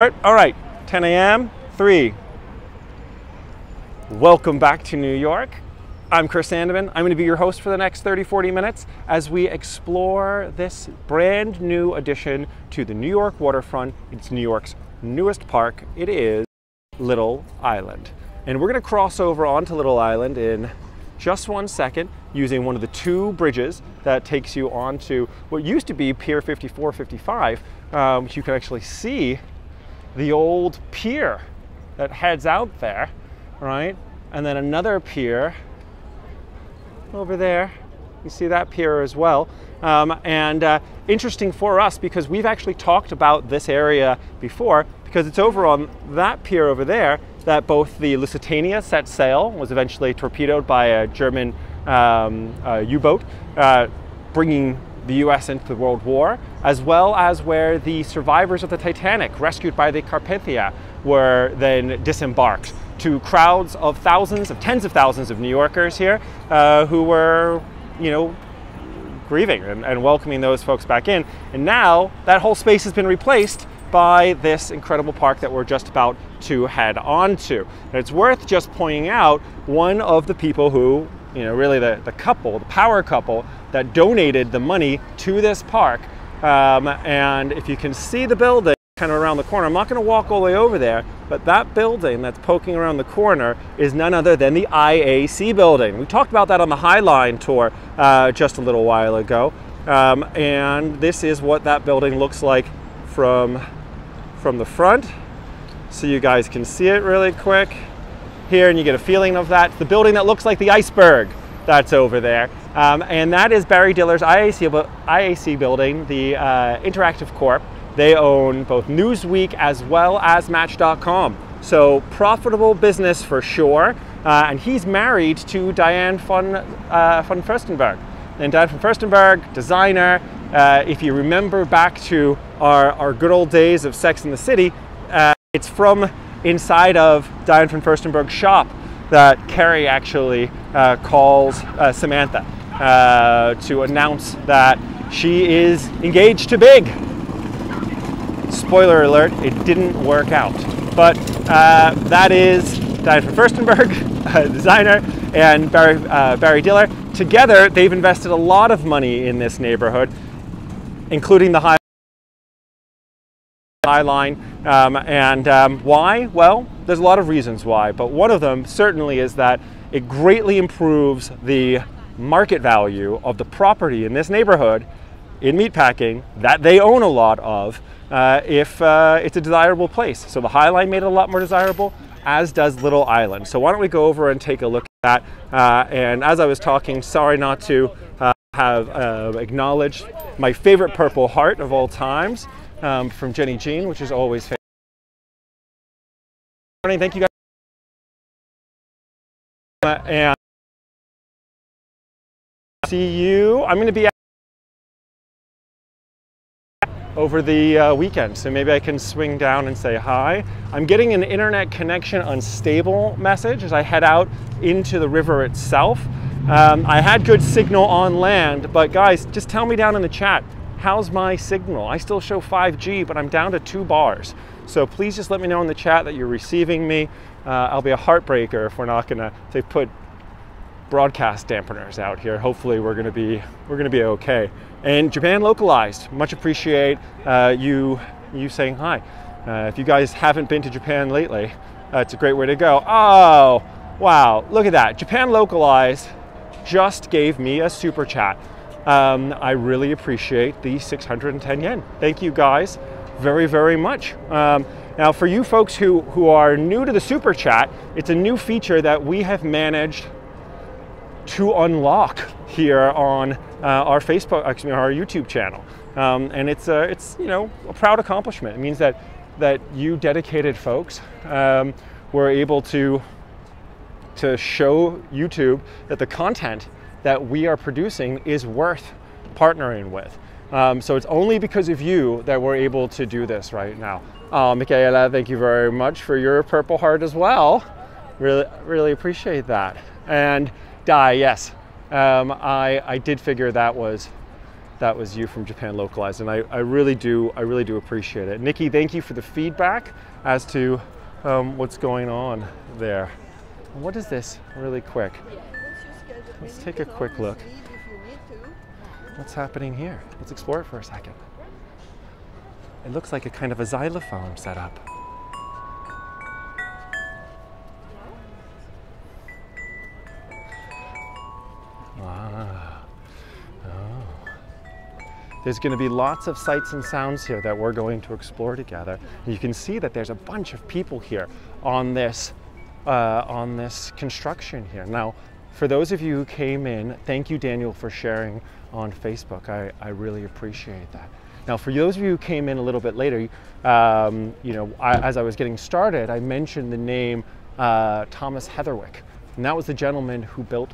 All right, 10 a.m., 3. Welcome back to New York. I'm Chris Sandeman. I'm going to be your host for the next 30-40 minutes as we explore this brand new addition to the New York waterfront. It's New York's newest park. It is Little Island. And we're going to cross over onto Little Island in just 1 second using one of the two bridges that takes you onto what used to be Pier 54-55, which you can actually see the old pier that heads out there, right? And then another pier over there. You see that pier as well. Interesting for us because we've actually talked about this area before because it's over on that pier over there that both the Lusitania set sail, was eventually torpedoed by a German U-boat, bringing the US into the World War, as well as where the survivors of the Titanic, rescued by the Carpathia, were then disembarked to crowds of thousands, of tens of thousands of New Yorkers here who were, grieving and welcoming those folks back in. And now that whole space has been replaced by this incredible park that we're just about to head on to. And it's worth just pointing out one of the people who, really the couple, the power couple that donated the money to this park. And if you can see the building kind of around the corner, I'm not going to walk all the way over there, but that building that's poking around the corner is none other than the IAC building. We talked about that on the Highline tour just a little while ago. And this is what that building looks like from the front. So you guys can see it really quick here and you get a feeling of that. It's the building that looks like the iceberg that's over there. And that is Barry Diller's IAC building, the Interactive Corp. They own both Newsweek as well as Match.com. So profitable business for sure. And he's married to Diane von Furstenberg. And Diane von Furstenberg, designer. If you remember back to our good old days of Sex and the City, it's from inside of Diane von Furstenberg's shop that Carrie actually calls Samantha to announce that she is engaged to Big. Spoiler alert, it didn't work out. But that is Diane von Furstenberg, designer, and Barry Diller. Together, they've invested a lot of money in this neighborhood, including the Highline. Why? Well, there's a lot of reasons why, but one of them certainly is that it greatly improves the market value of the property in this neighborhood in meatpacking that they own a lot of if it's a desirable place. So the Highline made it a lot more desirable, as does Little Island. So why don't we go over and take a look at that. And as I was talking, sorry not to have acknowledged my favorite Purple Heart of all times from Jenny Jean, which is always fantastic. Thank you guys. And see you. I'm going to be over the weekend, so maybe I can swing down and say hi. I'm getting an internet connection unstable message as I head out into the river itself. I had good signal on land, but guys, just tell me down in the chat, how's my signal? I still show 5G, but I'm down to 2 bars. So please just let me know in the chat that you're receiving me. I'll be a heartbreaker if we're not gonna, they put broadcast dampeners out here. Hopefully we're gonna be okay. And Japan localized, much appreciate you saying hi. If you guys haven't been to Japan lately, it's a great way to go. Oh, wow, look at that. Japan localized just gave me a super chat. I really appreciate the 610 yen. Thank you guys very, very much. Now for you folks who are new to the super chat, it's a new feature that we have managed to unlock here on our Facebook, actually our YouTube channel. And it's a proud accomplishment. It means that you dedicated folks were able to show YouTube that the content that we are producing is worth partnering with. So it's only because of you that we're able to do this right now. Michaela, thank you very much for your Purple Heart as well. Really appreciate that. And Di, yes, I did figure that was that was you from Japan localized, and I really do appreciate it. Nikki, thank you for the feedback as to what's going on there. And what is this really quick? Let's take a quick look. What's happening here? Let's explore it for a second. It looks like a kind of a xylophone setup. Wow. Oh. There's going to be lots of sights and sounds here that we're going to explore together. And you can see that there's a bunch of people here on this construction here. Now, for those of you who came in, thank you, Daniel, for sharing on Facebook. I really appreciate that. Now, for those of you who came in a little bit later, you know, as I was getting started, I mentioned the name Thomas Heatherwick. And that was the gentleman who built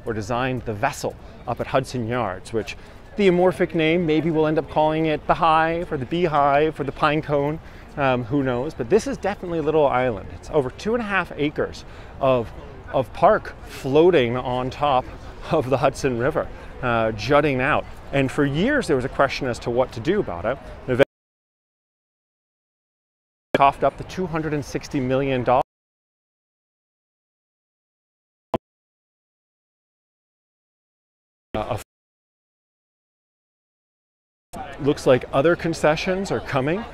or designed the vessel up at Hudson Yards, which the amorphic name, maybe we'll end up calling it the Hive or the Beehive or the Pine Cone, who knows. But this is definitely a little island. It's over 2.5 acres of park floating on top of the Hudson River, jutting out. And for years there was a question as to what to do about it. Eventually coughed up the $260 million looks like other concessions are coming.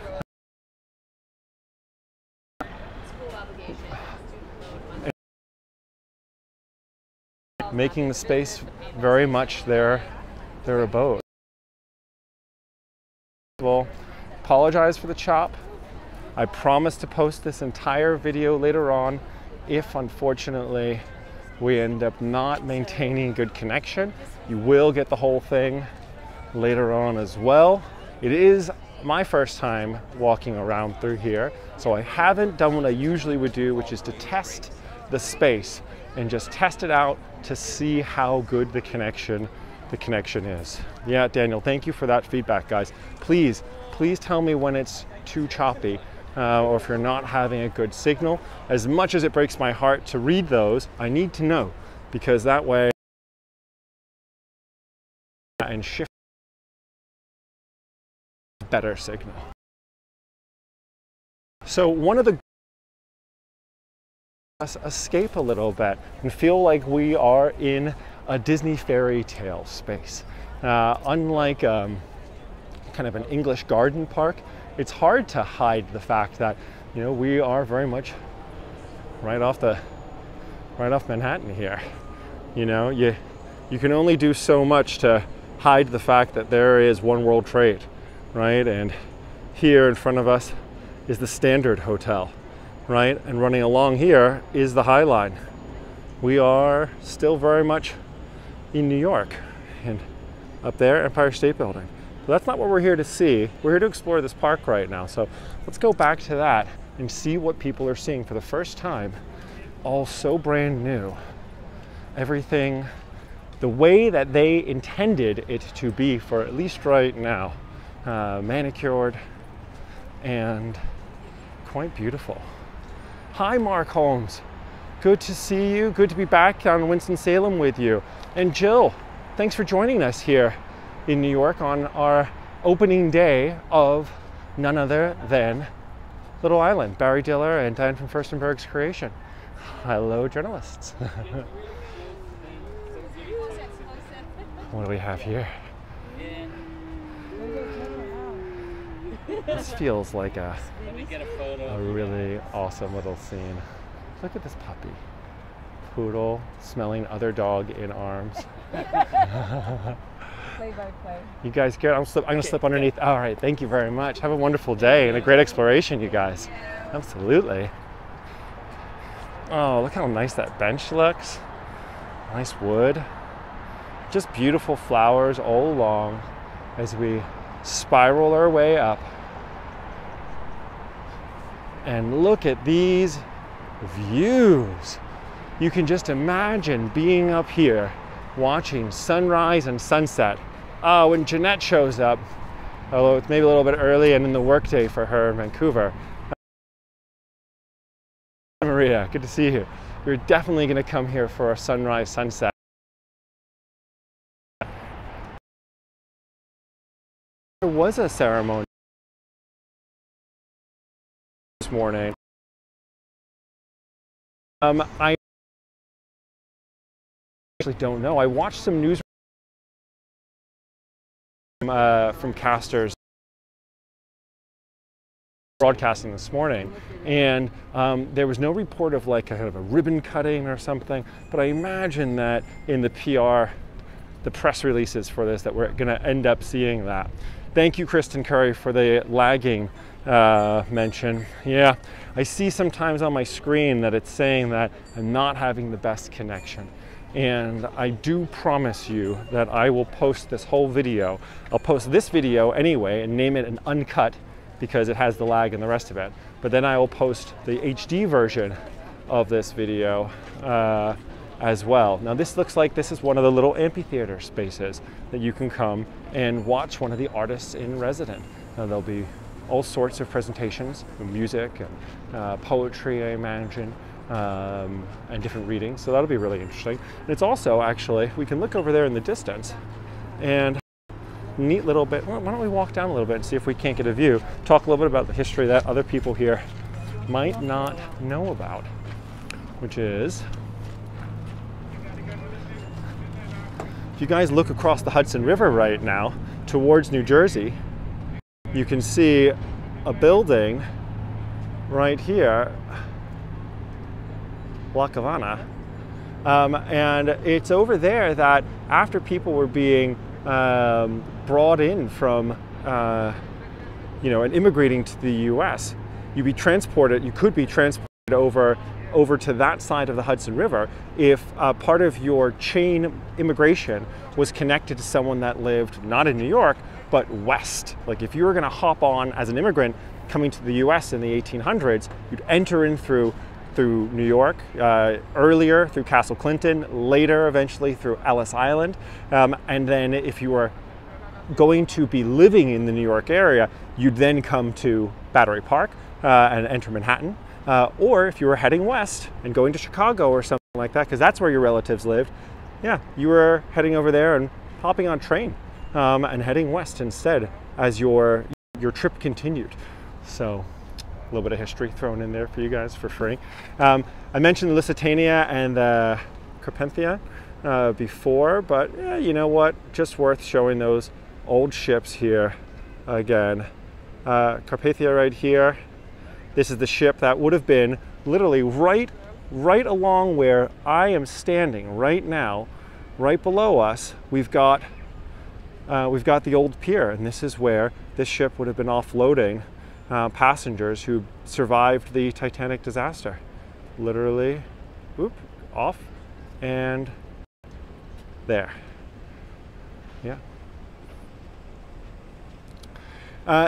Making the space very much their abode. Well, apologize for the chop. I promise to post this entire video later on if unfortunately we end up not maintaining good connection. You will get the whole thing later on as well. It is my first time walking around through here, so I haven't done what I usually would do, which is to test the space and just test it out to see how good the connection is. Yeah, Daniel, thank you for that feedback, guys. Please tell me when it's too choppy or if you're not having a good signal. As much as it breaks my heart to read those, I need to know, because that way and shift better signal. So one of the escape a little bit and feel like we are in a Disney fairy tale space. Unlike kind of an English garden park, it's hard to hide the fact that, you know, we are very much right off Manhattan here. You know, you can only do so much to hide the fact that there is One World Trade, right? And here in front of us is the Standard Hotel, right? And running along here is the High Line. We are still very much in New York, and up there, Empire State Building. But that's not what we're here to see. We're here to explore this park right now. So let's go back to that and see what people are seeing for the first time. All so brand new. Everything the way that they intended it to be, for at least right now. Manicured and quite beautiful. Hi, Mark Holmes. Good to see you. Good to be back down in Winston-Salem with you. And Jill, thanks for joining us here in New York on our opening day of none other than Little Island. Barry Diller and Diane from Furstenberg's creation. Hello, journalists. What do we have here? This feels like a really awesome little scene. Look at this puppy. Poodle smelling other dog in arms. Play by play. You guys good? I'm gonna slip underneath. All right, thank you very much. Have a wonderful day and a great exploration, you guys. Absolutely. Oh, look how nice that bench looks. Nice wood. Just beautiful flowers all along as we spiral our way up. And look at these views. You can just imagine being up here watching sunrise and sunset. When Jeanette shows up, although it's maybe a little bit early and in the workday for her in Vancouver. Maria, good to see you. You're definitely going to come here for a sunrise, sunset. There was a ceremony this morning. I actually don't know. I watched some news from casters broadcasting this morning, and there was no report of like a kind of a ribbon cutting or something, but I imagine that in the PR, the press releases for this, that we're going to end up seeing that. Thank you, Kristen Curry, for the lagging mention. Yeah, I see sometimes on my screen that it's saying that I'm not having the best connection. And I do promise you that I will post this whole video. I'll post this video anyway and name it an uncut because it has the lag and the rest of it. But then I will post the HD version of this video as well. Now this looks like this is one of the little amphitheater spaces that you can come and watch one of the artists in residence. Now there'll be all sorts of presentations, music and poetry, I imagine, and different readings. So that'll be really interesting. And it's also actually, we can look over there in the distance and neat little bit. Why don't we walk down a little bit and see if we can't get a view, talk a little bit about the history that other people here might not know about, which is, if you guys look across the Hudson River right now towards New Jersey, you can see a building right here, La Havana, and it's over there that after people were being brought in from, and immigrating to the U.S., you could be transported over to that side of the Hudson River if part of your chain immigration was connected to someone that lived not in New York, but west. Like if you were gonna hop on as an immigrant coming to the US in the 1800s, you'd enter in through New York, earlier through Castle Clinton, later eventually through Ellis Island, and then if you were going to be living in the New York area, you'd then come to Battery Park and enter Manhattan. Or if you were heading west and going to Chicago or something like that, because that's where your relatives lived, yeah, you were heading over there and hopping on train and heading west instead as your trip continued. So a little bit of history thrown in there for you guys for free. I mentioned the Lusitania and the Carpathia before, but yeah, you know what? Just worth showing those old ships here again. Carpathia right here. This is the ship that would have been literally right along where I am standing right now. Right below us, we've got the old pier, and this is where this ship would have been offloading passengers who survived the Titanic disaster. Literally, off and there. Yeah.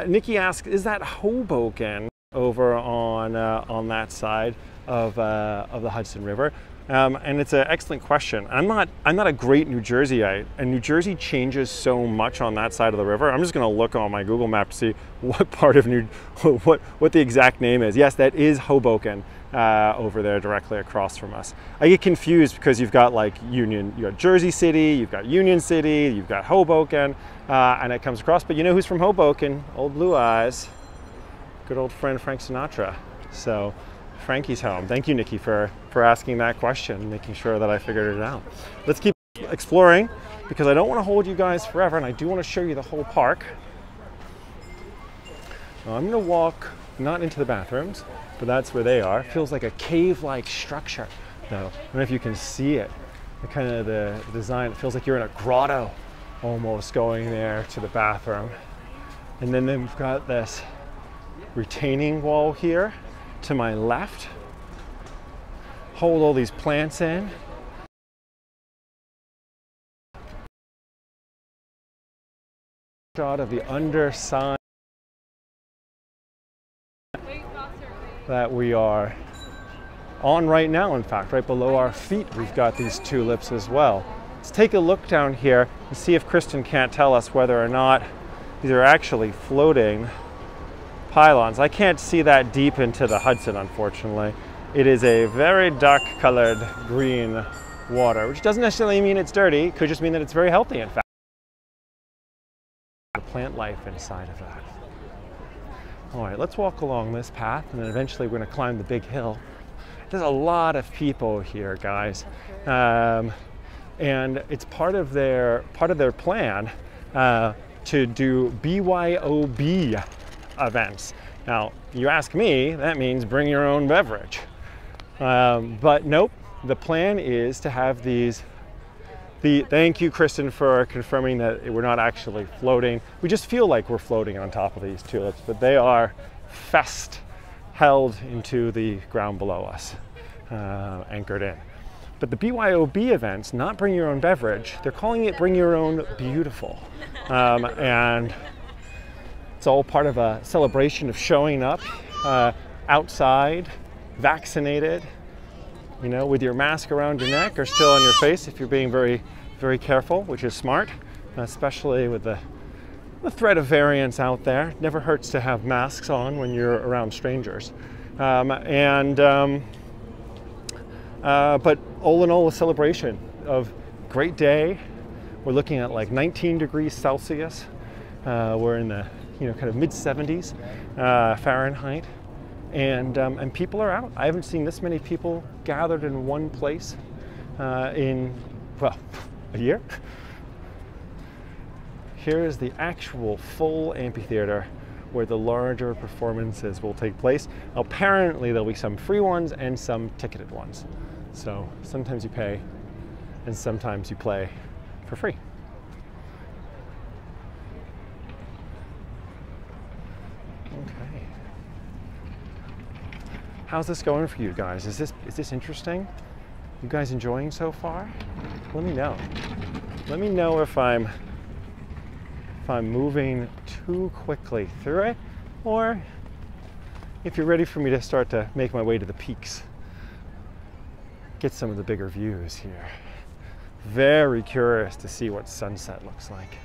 Nikki asks, is that Hoboken over on that side of the Hudson River? And it's an excellent question. I'm not a great New Jerseyite, and New Jersey changes so much on that side of the river. I'm just going to look on my Google map to see what part of what the exact name is. Yes, that is Hoboken over there directly across from us. I get confused because you've got like you got Jersey City, you've got Union City, you've got Hoboken, and it comes across. But you know who's from Hoboken? Old Blue Eyes. Good old friend Frank Sinatra. So Frankie's home. Thank you, Nikki, for asking that question, making sure that I figured it out. Let's keep exploring because I don't want to hold you guys forever, and I do want to show you the whole park. Now, I'm going to walk not into the bathrooms, but that's where they are. It feels like a cave-like structure, though. I don't know if you can see it. The design, it feels like you're in a grotto almost going there to the bathroom. And then we've got this retaining wall here to my left. Hold all these plants in. Shot of the underside that we are on right now. In fact, right below our feet, we've got these tulips as well. Let's take a look down here and see if Kristen can't tell us whether or not these are actually floating pylons. I can't see that deep into the Hudson, unfortunately. It is a very dark colored green water, which doesn't necessarily mean it's dirty. It could just mean that it's very healthy, in fact. The plant life inside of that. All right, let's walk along this path, and then eventually we're going to climb the big hill. There's a lot of people here, guys, and it's part of their plan to do BYOB events. Now, you ask me, that means bring your own beverage. But nope, the plan is to have these. Thank you, Kristen, for confirming that we're not actually floating. We just feel like we're floating on top of these tulips, but they are held into the ground below us, anchored in. But the BYOB events, not bring your own beverage, they're calling it bring your own beautiful. And it's all part of a celebration of showing up outside, vaccinated, you know, with your mask around your neck or still on your face if you're being very, very careful, which is smart, especially with the threat of variants out there. It never hurts to have masks on when you're around strangers. But all in all, a celebration of great day. We're looking at like 19 degrees Celsius. We're in the kind of mid 70s Fahrenheit. And people are out. I haven't seen this many people gathered in one place in, well, a year. Here is the actual full amphitheater where the larger performances will take place. Apparently there'll be some free ones and some ticketed ones. So sometimes you pay and sometimes you play for free. Okay. How's this going for you guys? Is this interesting? You guys enjoying so far? Let me know. Let me know if I'm moving too quickly through it, or if you're ready for me to start to make my way to the peaks. Get some of the bigger views here. Very curious to see what sunset looks like.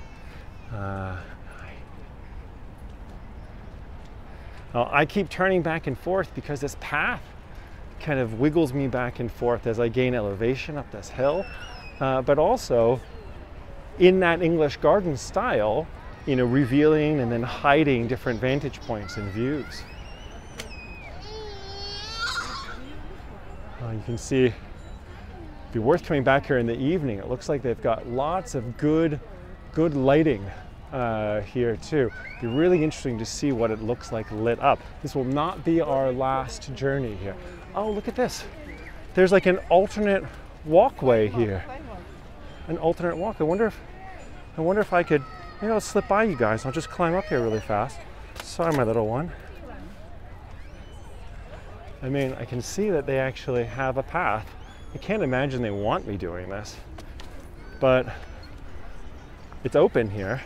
I keep turning back and forth because this path kind of wiggles me back and forth as I gain elevation up this hill, but also in that English garden style, revealing and then hiding different vantage points and views. You can see, it'd be worth coming back here in the evening. It looks like they've got lots of good lighting here too. It'd be really interesting to see what it looks like lit up. This will not be our last journey here. Oh, look at this. There's like an alternate walkway here. An alternate walk. I wonder if I could, maybe I'll slip by you guys. I'll just climb up here really fast. Sorry, my little one. I mean, I can see that they actually have a path. I can't imagine they want me doing this, but it's open here,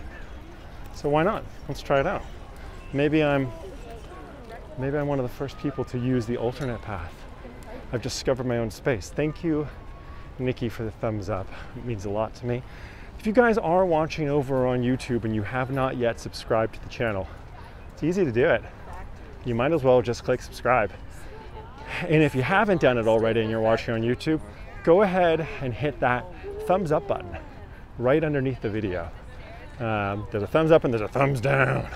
so why not? Let's try it out. Maybe I'm one of the first people to use the alternate path. I've discovered my own space. Thank you, Nikki, for the thumbs up. It means a lot to me. If you guys are watching over on YouTube and you have not yet subscribed to the channel, it's easy to do it. You might as well just click subscribe. And if you haven't done it already and you're watching on YouTube, go ahead and hit that thumbs up button right underneath the video. There's a thumbs up and there's a thumbs down.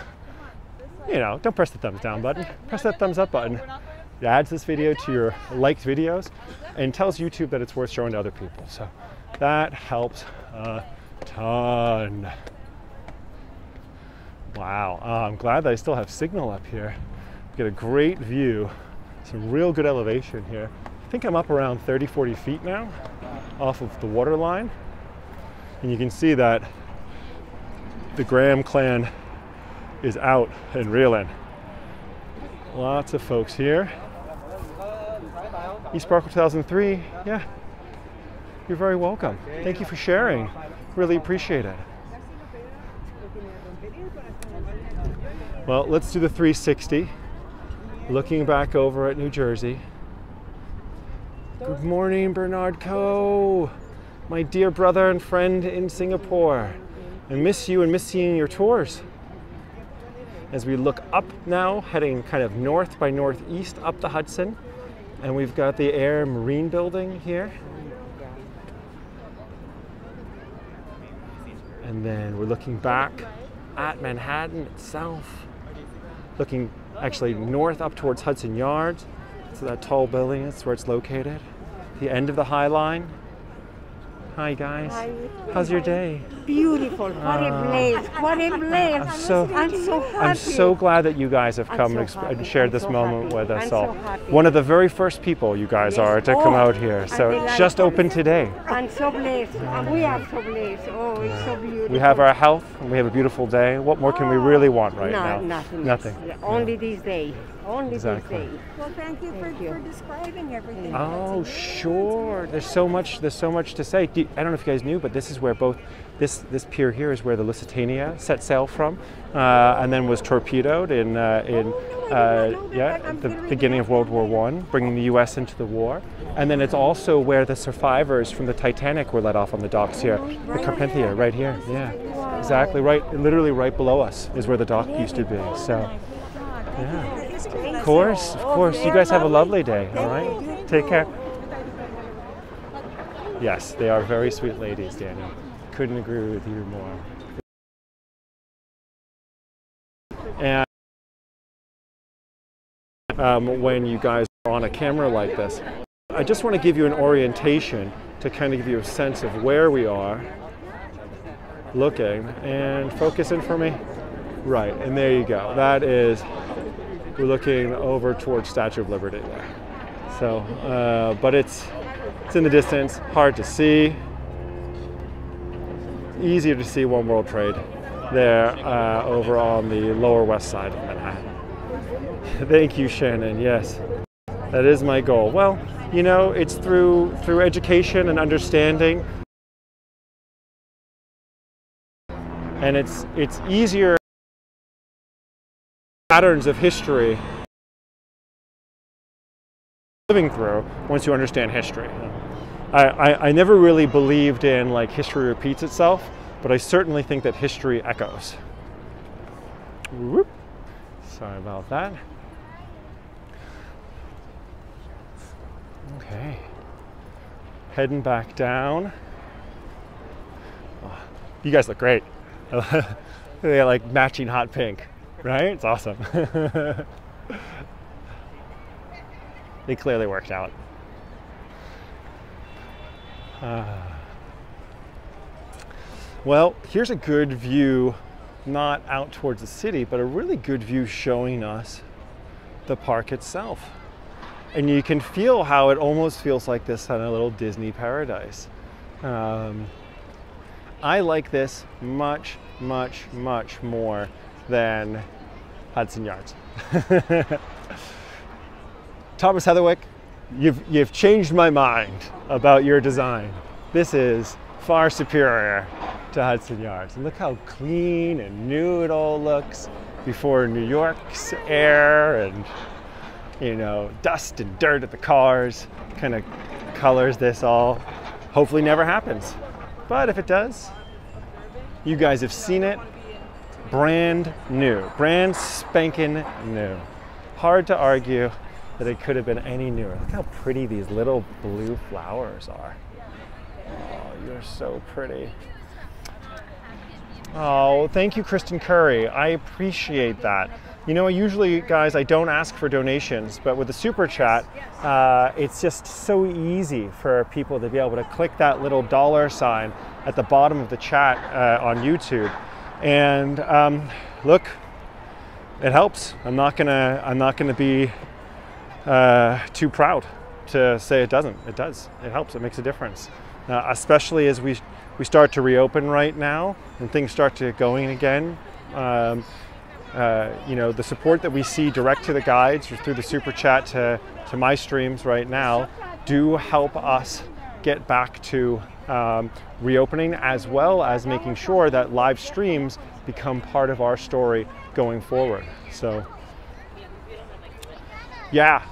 Don't press the thumbs down button. Press that thumbs up button. It adds this video to your liked videos and tells YouTube that it's worth showing to other people. So that helps a ton. Wow, I'm glad that I still have signal up here. Get a great view. Some real good elevation here. I think I'm up around 30, 40 feet now off of the water line. And you can see that the Graham clan is out and reeling. Lots of folks here. eSparkle 2003, yeah. You're very welcome. Thank you for sharing. Really appreciate it. Well, let's do the 360. Looking back over at New Jersey. Good morning, Bernard Coe, my dear brother and friend in Singapore. I miss you and miss seeing your tours. As we look up now, heading kind of north by northeast up the Hudson, and we've got the Air Marine Building here. And then we're looking back at Manhattan itself, looking actually north up towards Hudson Yards. So that tall building is where it's located. The end of the High Line. Hi guys. Hi. How's your day? Beautiful. What a place. What a place. I'm so happy. I'm so glad that you guys have come and shared this moment with us all. One of the very first people you guys are to come out here. So it's just opened today. I'm so blessed. We are so blessed. Oh, it's so beautiful. We have our health and we have a beautiful day. What more can we really want right now? Nothing. Nothing. Only this day. Only Exactly. this day. Well, thank you for describing everything. Oh, sure. There's so much to say. I don't know if you guys knew, but this is where both this pier here is where the Lusitania set sail from, and then was torpedoed in the beginning of World War I, bringing the U.S. into the war. And then it's also where the survivors from the Titanic were let off on the docks here, the Carpathia, right here. Yeah, exactly. Right, literally right below us is where the dock used to be. So, yeah. Of course. You guys have a lovely day, all right? Take care. Yes, they are very sweet ladies, Daniel. Couldn't agree with you more. And when you guys are on a camera like this, I just want to give you an orientation to kind of give you a sense of where we are looking. And focus in for me. Right, and there you go. That is, we're looking over towards Statue of Liberty there. So, but it's in the distance, hard to see. Easier to see One World Trade there over on the lower west side of Manhattan. Thank you, Shannon. Yes, that is my goal. Well, you know, it's through education and understanding, and it's easier patterns of history living through once you understand history. I never really believed in like history repeats itself, but I certainly think that history echoes. Whoop. Sorry about that. Okay. Heading back down. Oh, you guys look great. They got like matching hot pink, right? It's awesome. They clearly worked out. Well, here's a good view, not out towards the city, but a really good view showing us the park itself. And you can feel how it almost feels like this kind of little Disney paradise. I like this much, much, much more than Hudson Yards. Thomas Heatherwick, you've changed my mind about your design. This is far superior to Hudson Yards. And look how clean and new it all looks before New York's air and, you know, dust and dirt at the cars kind of colors this all. Hopefully never happens. But if it does, you guys have seen it. Brand new, brand spanking new. Hard to argue that it could have been any newer. Look how pretty these little blue flowers are. Oh, you're so pretty. Oh, thank you, Kristen Curry. I appreciate that. You know, usually, guys, I don't ask for donations, but with the Super Chat, it's just so easy for people to be able to click that little $sign at the bottom of the chat on YouTube. And look, it helps. I'm not gonna be too proud to say it doesn't. It does. It helps. It makes a difference, especially as we start to reopen right now and things start to going again. You know, the support that we see direct to the guides or through the Super Chat to my streams right now do help us get back to reopening, as well as making sure that live streams become part of our story going forward. So yeah,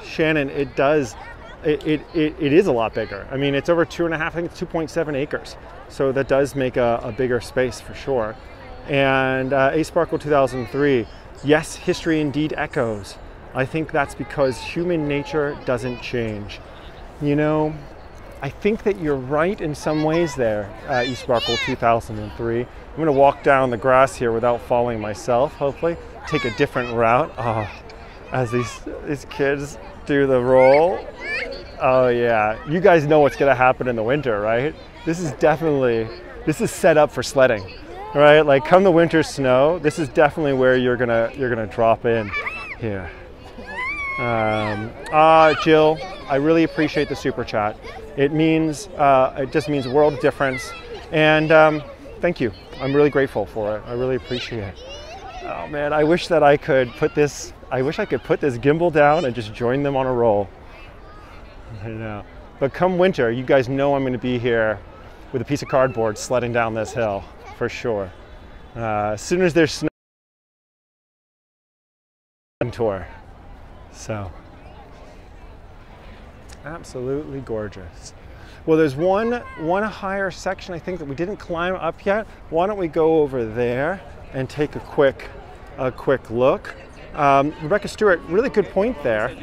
Shannon, it does. It is a lot bigger. I mean, it's over 2.5, I think it's 2.7 acres. So that does make a bigger space for sure. And A Sparkle 2003, yes, history indeed echoes. I think that's because human nature doesn't change. You know, I think that you're right in some ways there, East Sparkle 2003. I'm gonna walk down the grass here without falling myself, hopefully. Take a different route. Oh, as these kids do the roll. Oh yeah, you guys know what's gonna happen in the winter, right? This is set up for sledding, right? Like come the winter snow, this is definitely where you're gonna drop in here. Jill, I really appreciate the super chat. It just means world difference, and thank you. I'm really grateful for it. I really appreciate it. Oh man, I wish that I could put this gimbal down and just join them on a roll. I know. But come winter, you guys know I'm going to be here with a piece of cardboard sledding down this hill for sure. As soon as there's snow tour. So absolutely gorgeous. Well, there's one higher section I think that we didn't climb up yet. Why don't we go over there and take a quick look. Rebecca Stewart, really good point there.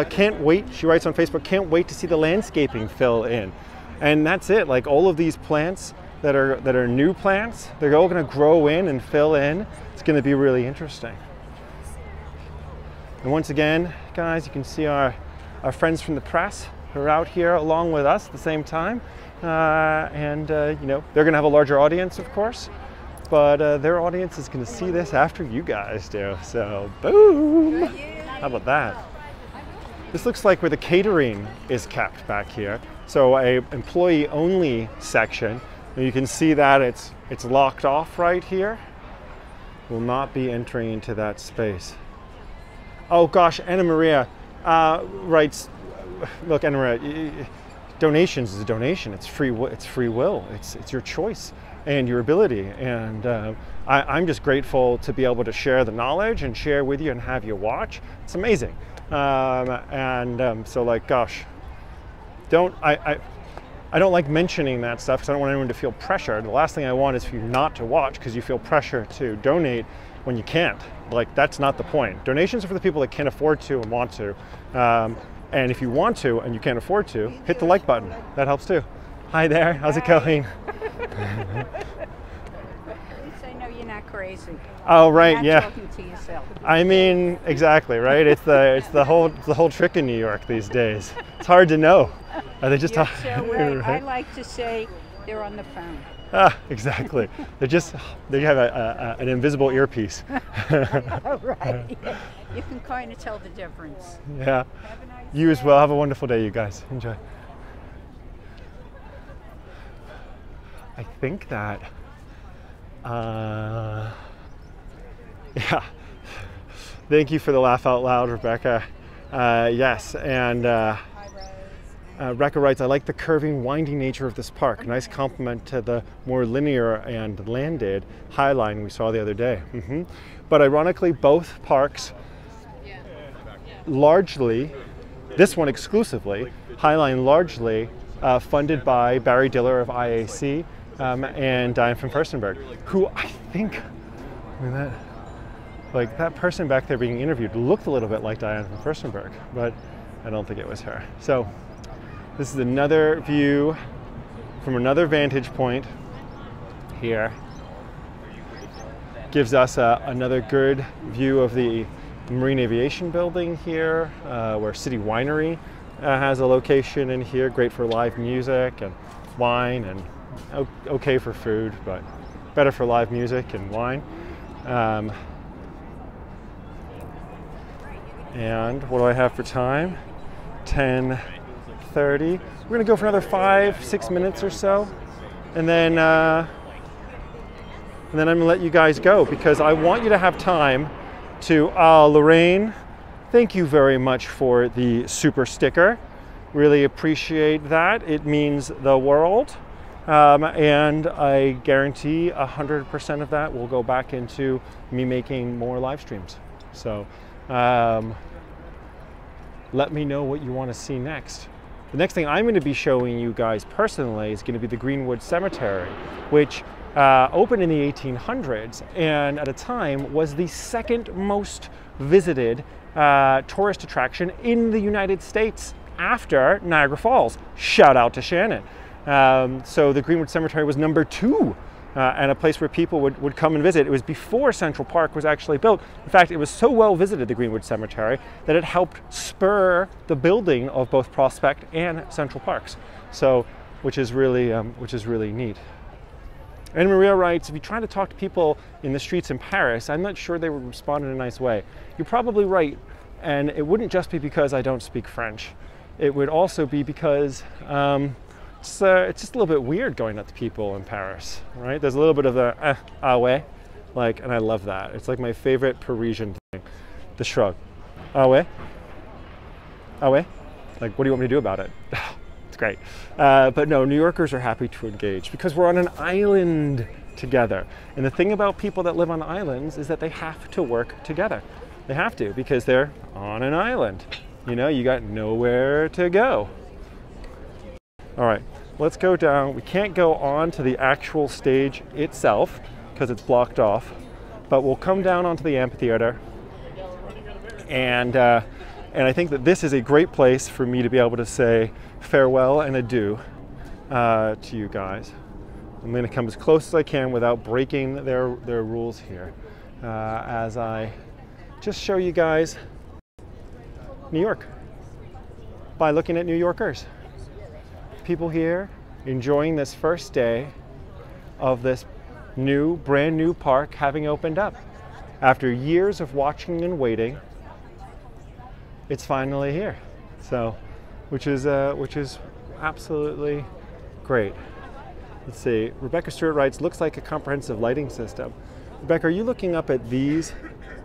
Can't wait, she writes on Facebook, can't wait to see the landscaping fill in. And that's it, like all of these plants that are new plants, they're all gonna grow in and fill in. It's gonna be really interesting. And once again, guys, you can see our friends from the press who are out here along with us at the same time. You know, they're gonna have a larger audience, of course, but their audience is gonna see this after you guys do. So, boom! How about that? This looks like where the catering is kept back here. So a employee-only section. And you can see that it's locked off right here. Will not be entering into that space. Oh gosh, Anna Maria writes, look, Anna Maria, donations is a donation. It's free will. It's your choice and your ability. And I'm just grateful to be able to share the knowledge and share with you and have you watch. It's amazing. So like, gosh, I don't like mentioning that stuff because I don't want anyone to feel pressured. The last thing I want is for you not to watch because you feel pressure to donate when you can't. Like, that's not the point. Donations are for the people that can afford to and want to. And if you want to and you can't afford to, hit the like button. That helps too. Hi there, how's it going? I know you're not crazy. Oh right, you're not yeah. talking to yourself. I mean, exactly, right? It's the whole trick in New York these days. It's hard to know. Are they just You're talking? so right. Right? I like to say they're on the phone. Ah, exactly. They have an invisible earpiece. Right. You can kind of tell the difference. Yeah. Have a nice You as day. well. Have a wonderful day, you guys. Enjoy. I think that, yeah. Thank you for the laugh out loud, Rebecca. Yes, and Rebecca writes, I like the curving, winding nature of this park. Nice compliment to the more linear and landed high line we saw the other day. But ironically, both parks largely, this one exclusively, Highline largely funded by Barry Diller of IAC and Diane from Furstenberg, who I think, that person back there being interviewed looked a little bit like Diane from Furstenberg, but I don't think it was her. So this is another view from another vantage point here. Gives us another good view of the Marine Aviation Building here, where City Winery has a location in here, great for live music and wine, and okay for food, but better for live music and wine. And what do I have for time? 10:30. We're gonna go for another 5-6 minutes or so, and then I'm gonna let you guys go because I want you to have time to, Lorraine, thank you very much for the super sticker. Really appreciate that. It means the world. And I guarantee 100% of that will go back into me making more live streams. So let me know what you want to see next. The next thing I'm going to be showing you guys personally is going to be the Greenwood Cemetery, which opened in the 1800s and at a time was the second most visited tourist attraction in the United States after Niagara Falls. Shout out to Shannon. So the Greenwood Cemetery was number 2 and a place where people would come and visit. It was before Central Park was actually built. In fact, it was so well visited, the Greenwood Cemetery, that it helped spur the building of both Prospect and Central Parks. So, which is really neat. And Maria writes, if you try to talk to people in the streets in Paris, I'm not sure they would respond in a nice way. You're probably right. And it wouldn't just be because I don't speak French. It would also be because it's just a little bit weird going up to people in Paris, right? There's a little bit of the ah ouais, like, and I love that. It's like my favorite Parisian thing, the shrug. Ah ouais? Ah ouais? Like, what do you want me to do about it? It's great. But no, New Yorkers are happy to engage because we're on an island together. And the thing about people that live on islands is that they have to work together. They have to because they're on an island. You know, you got nowhere to go. All right, let's go down. We can't go on to the actual stage itself because it's blocked off, but we'll come down onto the amphitheater. And I think that this is a great place for me to be able to say farewell and adieu to you guys. I'm going to come as close as I can without breaking their rules here as I just show you guys New York by looking at New Yorkers. People here enjoying this first day of this brand new park having opened up. After years of watching and waiting, it's finally here. So, which is absolutely great. Let's see, Rebecca Stewart writes, looks like a comprehensive lighting system. Rebecca, are you looking up at these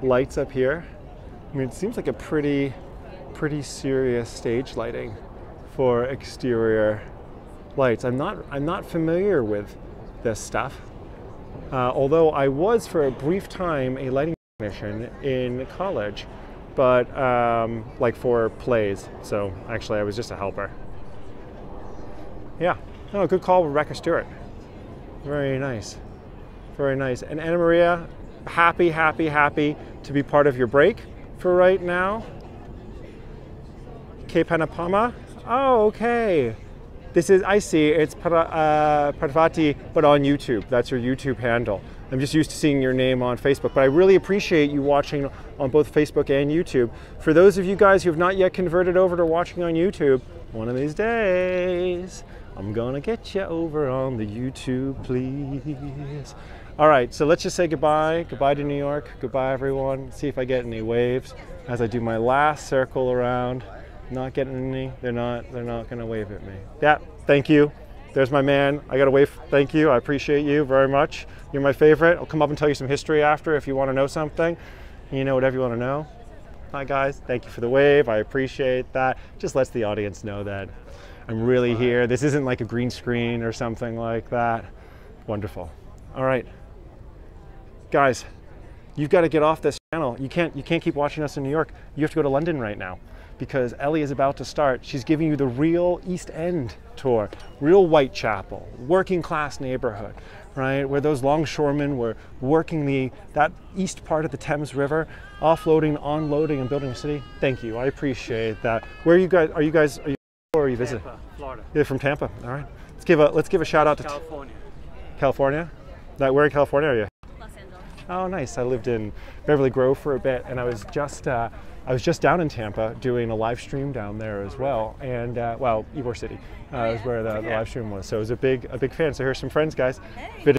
lights up here? I mean, it seems like a pretty serious stage lighting for exterior lights. I'm not familiar with this stuff. Although I was for a brief time a lighting technician in college, but like for plays. So actually I was just a helper. Yeah, no, good call, Rebecca Stewart. Very nice, very nice. And Anna Maria, happy to be part of your break for right now. Cape Hanapama, oh, okay. This is, I see, it's Parvati, but on YouTube. That's your YouTube handle. I'm just used to seeing your name on Facebook, but I really appreciate you watching on both Facebook and YouTube. For those of you guys who have not yet converted over to watching on YouTube, one of these days, I'm gonna get you over on the YouTube, please. All right, so let's just say goodbye. Goodbye to New York. Goodbye, everyone. See if I get any waves as I do my last circle around. Not getting any, they're not gonna wave at me. Yeah, thank you. There's my man. I got to wave. Thank you. I appreciate you very much. You're my favorite. I'll come up and tell you some history after if you want to know something. You know whatever you want to know. Hi guys, thank you for the wave. I appreciate that. Just lets the audience know that I'm really here. This isn't like a green screen or something like that. Wonderful. All right, guys, you've got to get off this channel. You can't keep watching us in New York. You have to go to London right now, because Ellie is about to start. She's giving you the real East End tour, real Whitechapel, working class neighborhood, right? Where those longshoremen were working that east part of the Thames River, offloading, onloading, and building a city. Thank you, I appreciate that. Where are you guys, are you or are you visiting? Tampa, Florida. You're from Tampa, all right. Let's give a shout out to California. California? Where in California are you? Los Angeles. Oh, nice. I lived in Beverly Grove for a bit, and I was just down in Tampa doing a live stream down there as well, and well, Ybor City is where the live stream was. So I was a big fan. So here's some friends, guys. Hey.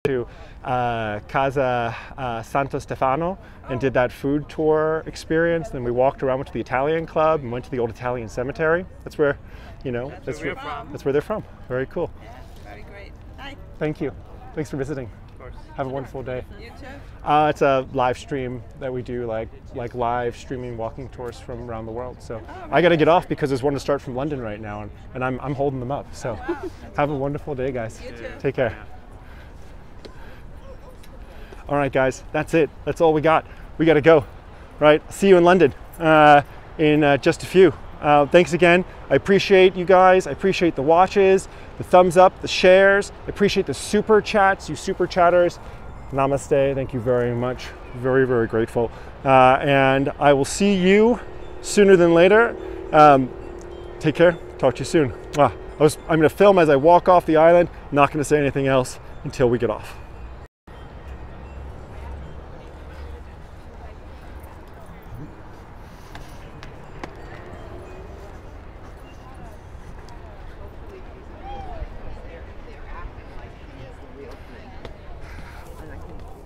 To Casa Santo Stefano and did that food tour experience. Then we walked around, went to the Italian club, and went to the old Italian cemetery. That's where, that's where they're from. Very cool. Yeah, very great. Hi. Thank you. Thanks for visiting. Of course. Have a wonderful day. You too. It's a live stream that we do, like live streaming walking tours from around the world. So I got to get off because there's one to start from London right now, and I'm holding them up. So have a wonderful day, guys. You too. Take care. All right, guys, that's it. That's all we got. We got to go. Right. See you in London in just a few. Thanks again. I appreciate you guys. I appreciate the watches, the thumbs up, the shares. I appreciate the super chats, you super chatters. Namaste. Thank you very much. Very, very grateful. And I will see you sooner than later. Take care. Talk to you soon. I'm going to film as I walk off the island. I'm not going to say anything else until we get off.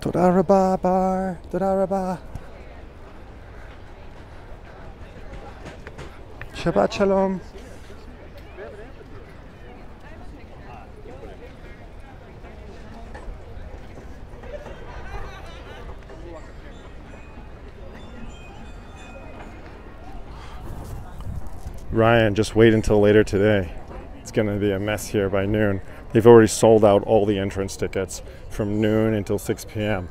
Toda rabah bar, toda rabah. Shabbat shalom. Ryan, just wait until later today. It's going to be a mess here by noon. They've already sold out all the entrance tickets from noon until 6 p.m.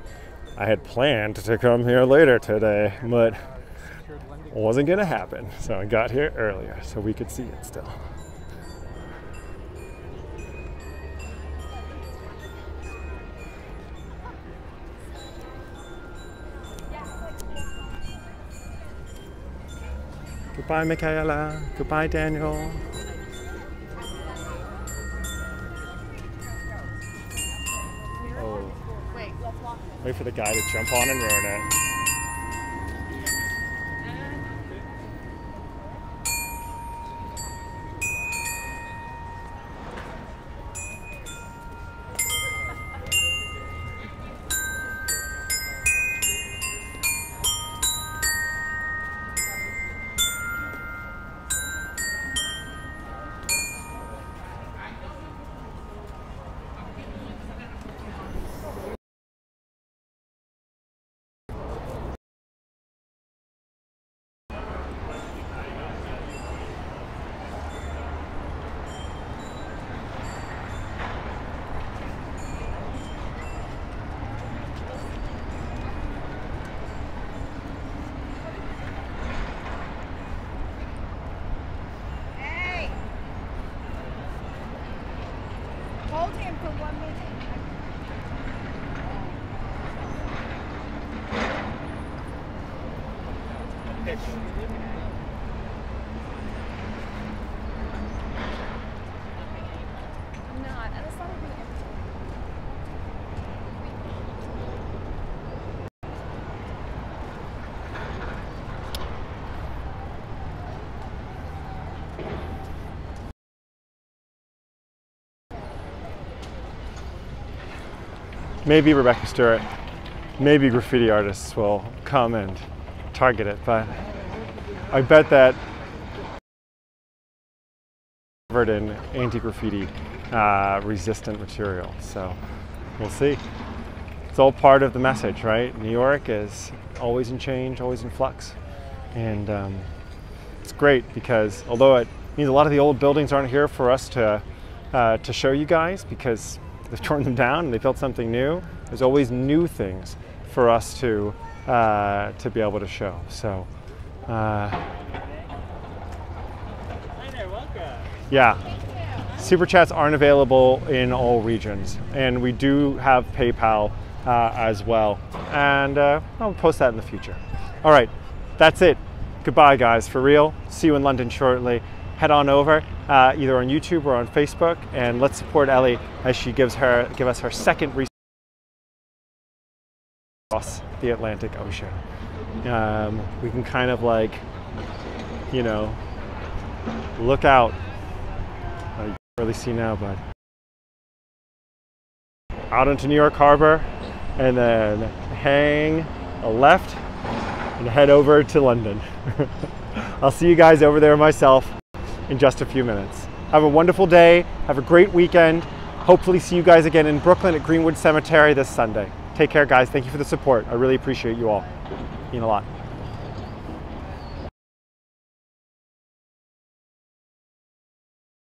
I had planned to come here later today, but it wasn't going to happen. So I got here earlier so we could see it still. Goodbye, Michaela. Goodbye, Daniel. Oh. Wait for the guy to jump on and ruin it. Hold him for 1 minute. I'm not. That's not a Maybe Rebecca Stewart, maybe graffiti artists will come and target it, but I bet that covered in anti-graffiti resistant material, so we'll see. It's all part of the message, right? New York is always in change, always in flux, and it's great because although it means a lot of the old buildings aren't here for us to show you guys because they've torn them down and they built something new, there's always new things for us to be able to show. So, yeah, Super Chats aren't available in all regions, and we do have PayPal as well, and I'll post that in the future. All right, that's it. Goodbye, guys, for real. See you in London shortly. Head on over either on YouTube or on Facebook, and let's support Ellie as she give us her second research across the Atlantic Ocean. We can kind of like, you know, look out. You can't really see now, but out into New York Harbor, and then hang a left and head over to London. I'll see you guys over there myself in just a few minutes. Have a wonderful day. Have a great weekend. Hopefully see you guys again in Brooklyn at Greenwood Cemetery this Sunday. Take care, guys. Thank you for the support. I really appreciate you all. Mean a lot.